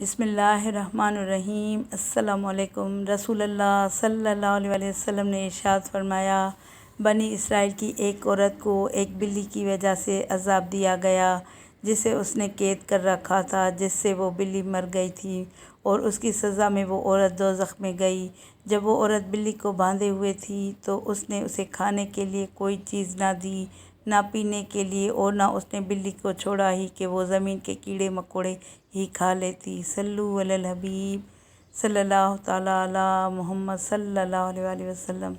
بسم اللہ الرحمن الرحیم۔ السلام علیکم۔ رسول اللہ صلی اللہ علیہ وسلم نے ارشاد فرمایا، بنی اسرائیل کی ایک عورت کو ایک بلی کی وجہ سے عذاب دیا گیا جسے اس نے قید کر رکھا تھا، جس سے وہ بلی مر گئی تھی، اور اس کی سزا میں وہ عورت دوزخ میں گئی۔ جب وہ عورت بلی کو باندھے ہوئے تھی تو اس نے اسے کھانے کے لیے کوئی چیز نہ دی، نہ پینے کے لیے، اور نہ اس نے بلی کو چھوڑا ہی کہ وہ زمین کے کیڑے مکوڑے ہی کھا لیتی۔ صلو علی الحبیب صلی اللہ تعالیٰ علی محمد صلی اللہ علیہ وسلم۔